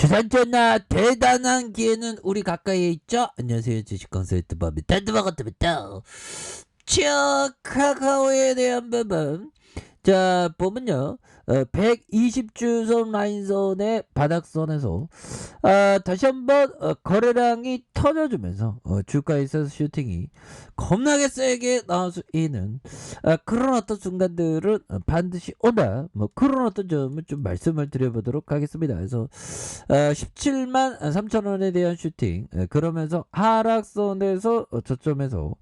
그나저나 대단한 기회는 우리 가까이에 있죠. 안녕하세요, 주식 컨설트 법이 단두마가뜨부터 카카오에 대한 부분. 자, 보면요, 120주선 라인선의 바닥선에서 다시 한번 거래량이 터져주면서 주가에 있어서 슈팅이 겁나게 세게 나올 수 있는 그런 어떤 순간들은 반드시 온다. 뭐 그런 어떤 점을 좀 말씀을 드려보도록 하겠습니다. 그래서 17만 3천 원에 대한 슈팅, 그러면서 하락선에서 저점에서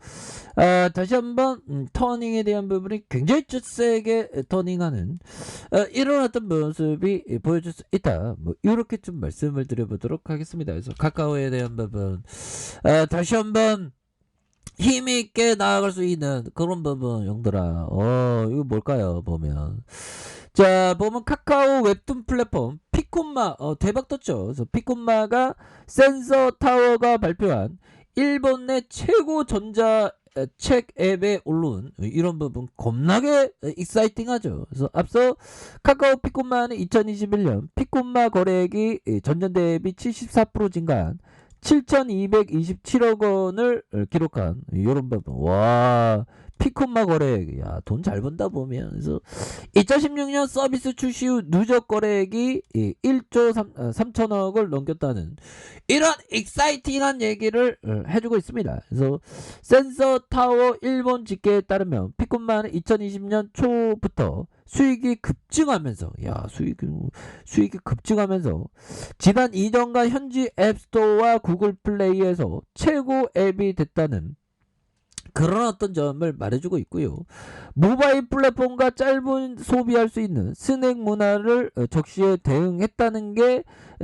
다시 한번 터닝에 대한 부분이 굉장히 세게 터닝하는 이런 어떤 모습이 보여줄 수 있다. 뭐 이렇게 좀 말씀을 드려보도록 하겠습니다. 그래서 카카오에 대한 부분 다시 한번 힘있게 나아갈 수 있는 그런 부분, 용들아. 이거 뭘까요? 보면, 자, 보면 카카오 웹툰 플랫폼 피콤마 대박 떴죠. 그래서 피콤마가 센서 타워가 발표한 일본 내 최고 전자 책 앱에 올라온 이런 부분 겁나게 익사이팅하죠. 그래서 앞서 카카오 피콤마는 2021년 피콤마 거래액이 전년 대비 74% 증가한 7,227억 원을 기록한 이런 부분. 와, 피콤마 거래액, 야, 돈 잘 번다 보면. 그래서 2016년 서비스 출시 후 누적 거래액이 1조 3천억을 넘겼다는 이런 익사이팅한 얘기를 해주고 있습니다. 그래서 센서 타워 일본 집계에 따르면 피콤마는 2020년 초부터 수익이 급증하면서, 수익이 급증하면서 지난 2년간 현지 앱스토어와 구글 플레이에서 최고 앱이 됐다는 그런 어떤 점을 말해주고 있고요. 모바일 플랫폼과 짧은 소비할 수 있는 스낵 문화를 적시에 대응했다는 게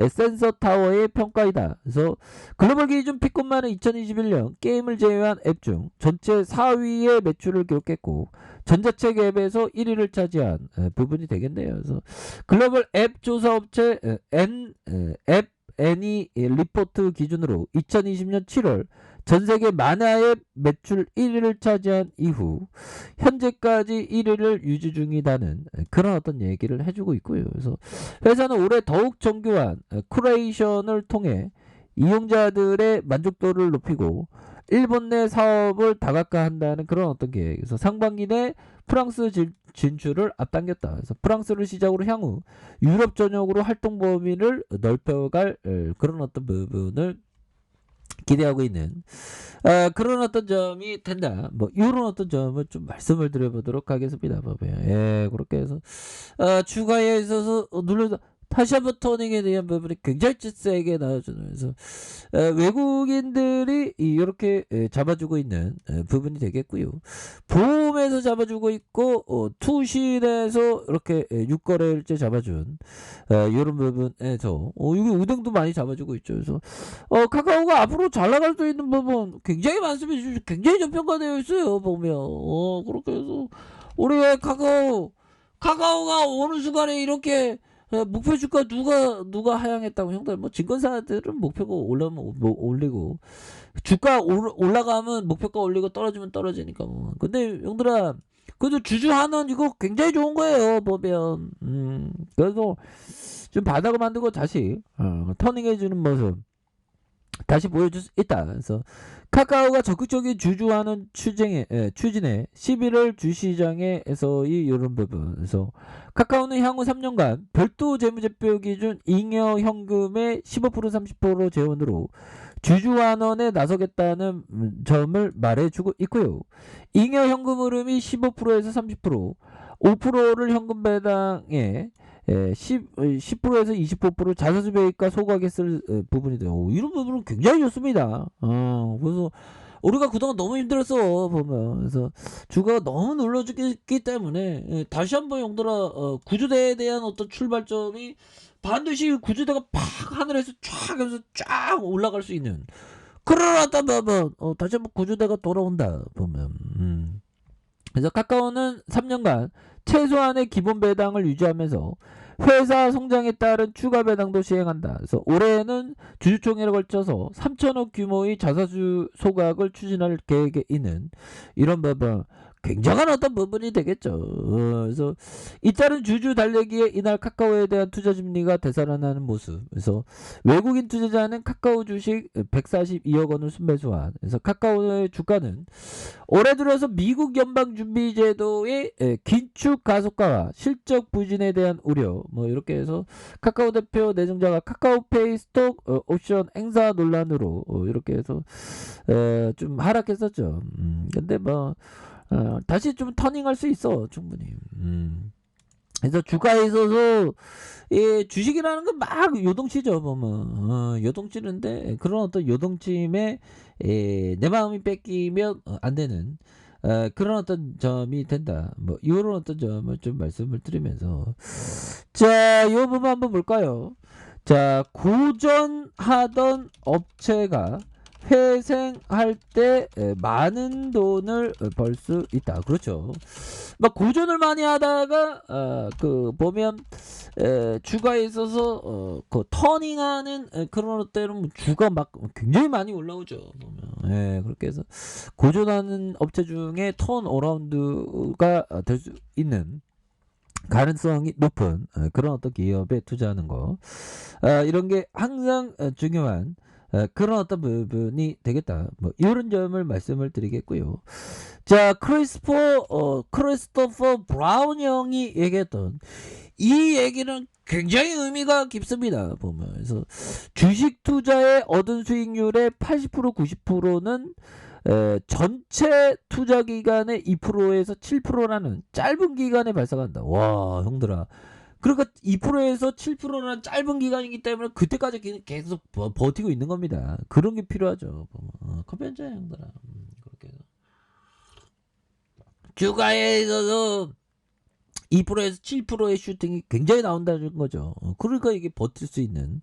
센서 타워의 평가이다. 그래서 글로벌 기준 피콤마는 2021년 게임을 제외한 앱 중 전체 4위의 매출을 기록했고 전자책 앱에서 1위를 차지한 부분이 되겠네요. 그래서 글로벌 앱 조사 업체 앱 애니 리포트 기준으로 2020년 7월 전세계 만화의 매출 1위를 차지한 이후 현재까지 1위를 유지 중이다는 그런 어떤 얘기를 해주고 있고요. 그래서 회사는 올해 더욱 정교한 쿠레이션을 통해 이용자들의 만족도를 높이고 일본 내 사업을 다각화한다는 그런 어떤 계획에서 상반기 내 프랑스 진출을 앞당겼다. 그래서 프랑스를 시작으로 향후 유럽 전역으로 활동 범위를 넓혀갈 그런 어떤 부분을 기대하고 있는 그런 어떤 점이 된다. 뭐 이런 어떤 점을 좀 말씀을 드려보도록 하겠습니다. 예, 그렇게 해서 주가에 있어서 눌러서 다시 한번 터닝에 대한 부분이 굉장히 세게 나와주면서 외국인들이 이렇게 잡아주고 있는 부분이 되겠고요. 보험에서 잡아주고 있고 투신에서 이렇게 육거래일제 잡아준 이런 부분에서 이거 은행도 많이 잡아주고 있죠. 그래서 카카오가 앞으로 잘 나갈 수 있는 부분 굉장히 많습니다. 굉장히 저평가되어 있어요. 보면 그렇게 해서 우리의 카카오가 어느 순간에 이렇게 목표 주가 누가 하향했다고. 형들 뭐 증권사들은 목표가 올라면 뭐 올리고 주가 올라가면 목표가 올리고 떨어지면 떨어지니까 뭐. 근데 형들아, 그래도 주주환원 이거 굉장히 좋은 거예요. 보면 그래서 좀 바닥을 만들고 다시 터닝해주는 모습 다시 보여줄 수 있다. 그래서 카카오가 적극적인 주주환원 추진에 11월 주시장에서의 이런 부분. 그래서 카카오는 향후 3년간 별도 재무제표 기준 잉여 현금의 15% 30% 재원으로 주주환원에 나서겠다는 점을 말해주고 있고요. 잉여 현금 흐름이 15%에서 30%, 5%를 현금 배당에 10%에서 25% 자사주 배입과 소각에 쓸 부분이 돼요. 이런 부분은 굉장히 좋습니다. 그래서 우리가 그동안 너무 힘들었어 보면. 그래서 주가가 너무 눌러주기 때문에 다시 한번 용들아 구조대에 대한 어떤 출발점이 반드시 구조대가 팍 하늘에서 쫙 해서 쫙 올라갈 수 있는 그런 어떤 부분 다시 한번 구조대가 돌아온다 보면. 그래서 카카오는 3년간 최소한의 기본 배당을 유지하면서 회사 성장에 따른 추가 배당도 시행한다. 그래서 올해는 주주총회를 걸쳐서 3천억 규모의 자사주 소각을 추진할 계획에 있는 이런 부분. 굉장한 어떤 부분이 되겠죠. 그래서 잇따른 주주 달래기에 이날 카카오에 대한 투자 심리가 되살아나는 모습. 그래서 외국인 투자자는 카카오 주식 142억 원을 순매수한. 그래서 카카오의 주가는 올해 들어서 미국 연방준비제도의 긴축 가속화와 실적 부진에 대한 우려, 뭐 이렇게 해서 카카오 대표 내정자가 카카오페이 스톡 옵션 행사 논란으로 이렇게 해서 좀 하락했었죠. 근데 뭐 다시 좀 터닝할 수 있어 충분히. 그래서 주가에 있어서 주식이라는 건 막 요동치죠 보면. 요동치는데 그런 어떤 요동침에 내 마음이 뺏기면 안 되는 그런 어떤 점이 된다. 뭐 이런 어떤 점을 좀 말씀을 드리면서 자, 이 부분 한번 볼까요? 자, 고전하던 업체가 회생할 때 많은 돈을 벌 수 있다. 그렇죠. 막 고전을 많이 하다가 그 보면 주가에 있어서 그 터닝하는 그런 때는 주가 막 굉장히 많이 올라오죠. 보면 그렇게 해서 고전하는 업체 중에 턴 어라운드가 될 수 있는 가능성이 높은 그런 어떤 기업에 투자하는 거 이런 게 항상 중요한 그런 어떤 부분이 되겠다. 뭐 이런 점을 말씀을 드리겠고요. 자, 크리스토퍼 브라운 형이 얘기했던 이 얘기는 굉장히 의미가 깊습니다. 보면 그래서 주식 투자에 얻은 수익률의 80% 90%는 전체 투자 기간의 2%에서 7%라는 짧은 기간에 발생한다. 와, 형들아. 그러니까 2%에서 7%라는 짧은 기간이기 때문에 그때까지 계속 버티고 있는 겁니다. 그런 게 필요하죠. 커피한잔 형들아. 그렇게 해서. 주가에 있어서 2%에서 7%의 슈팅이 굉장히 나온다는 거죠. 그러니까 이게 버틸 수 있는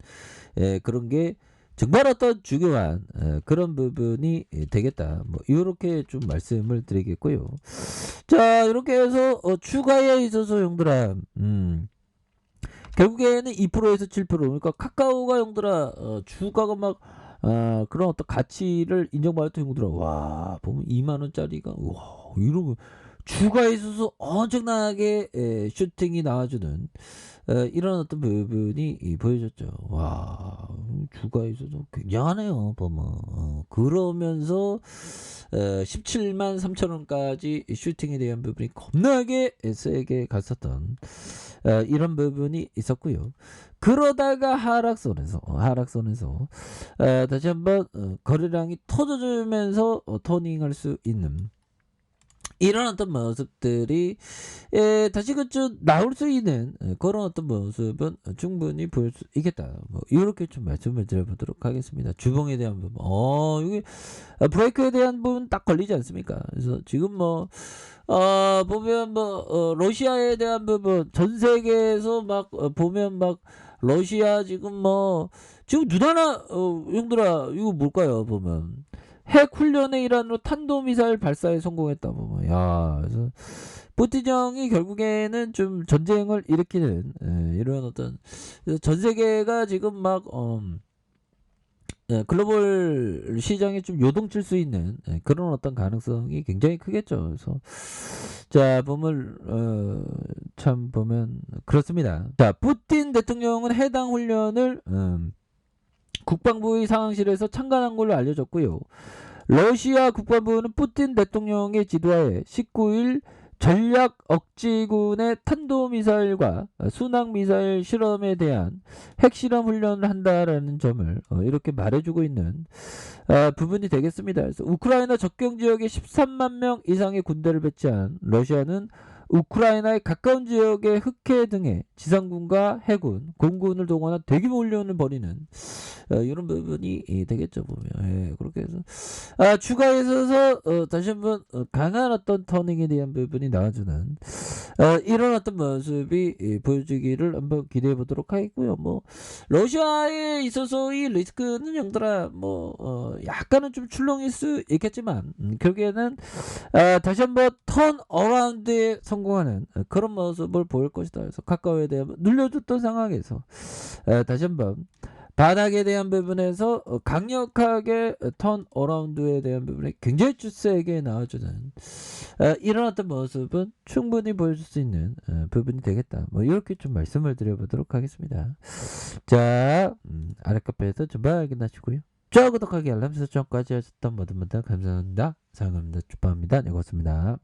그런 게 정말 어떤 중요한 그런 부분이 되겠다. 뭐 이렇게 좀 말씀을 드리겠고요. 자, 이렇게 해서 추가에 있어서 형들아 결국에는 2%에서 7% 그러니까 카카오가 형들아 주가가 막 그런 어떤 가치를 인정받을 때 형들아 와 보면 2만원짜리가 와 이러고 주가에 있어서 엄청나게 슈팅이 나와주는 이런 어떤 부분이 보여졌죠. 와 주가에 있어서 굉장하네요 보면. 그러면서 17만 3천원까지 슈팅에 대한 부분이 겁나게 세게 갔었던 이런 부분이 있었고요. 그러다가 하락선에서 다시 한번 거래량이 터져주면서 터닝할 수 있는 이런 어떤 모습들이 다시 그좀 나올 수 있는 그런 어떤 모습은 충분히 보일 수 있겠다. 뭐 이렇게 좀 말씀을 드려보도록 하겠습니다. 주봉에 대한 부분, 이게 브레이크에 대한 부분 딱 걸리지 않습니까? 그래서 지금 뭐 보면 뭐 러시아에 대한 부분 전 세계에서 막 보면 막 러시아 지금 뭐 지금 눈 하나 형들아 이거 뭘까요 보면 핵 훈련의 일환으로 탄도미사일 발사에 성공했다 보면 그래서 푸틴 형이 결국에는 좀 전쟁을 일으키는 이런 어떤 전 세계가 지금 막 글로벌 시장에 좀 요동칠 수 있는 그런 어떤 가능성이 굉장히 크겠죠. 그래서 자 보면 참 보면 그렇습니다. 자 푸틴 대통령은 해당 훈련을 국방부의 상황실에서 참관한 걸로 알려졌고요. 러시아 국방부는 푸틴 대통령의 지도하에 19일 전략 억지군의 탄도미사일과 순항미사일 실험에 대한 핵실험 훈련을 한다라는 점을 이렇게 말해주고 있는 부분이 되겠습니다. 그래서 우크라이나 접경 지역에 13만 명 이상의 군대를 배치한 러시아는 우크라이나의 가까운 지역의 흑해 등의 지상군과 해군, 공군을 동원한 대규모 훈련을 벌이는 이런 부분이 되겠죠 보면. 그렇게 해서 추가에 있어서 다시 한번 강한 어떤 터닝에 대한 부분이 나와주는 이런 어떤 모습이 보여주기를 한번 기대해 보도록 하겠고요. 뭐 러시아에 있어서의 리스크는 형들아 뭐 약간은 좀 출렁일 수 있겠지만 결국에는 다시 한번 턴 어라운드에 성공하는 그런 모습을 보일 것이다. 그래서 카카오에 대해 눌려줬던 상황에서 다시 한번 바닥에 대한 부분에서 강력하게 턴 어라운드에 대한 부분에 굉장히 세게 나와주는 이런 어떤 모습은 충분히 보여줄 수 있는 부분이 되겠다. 뭐 이렇게 좀 말씀을 드려보도록 하겠습니다. 자, 아랫카페에서 좀 확인하시고요. 좋아요, 구독하기, 알람 설정까지 하셨던 모든 분들 감사합니다. 사랑합니다. 축복합니다. 네, 고맙습니다.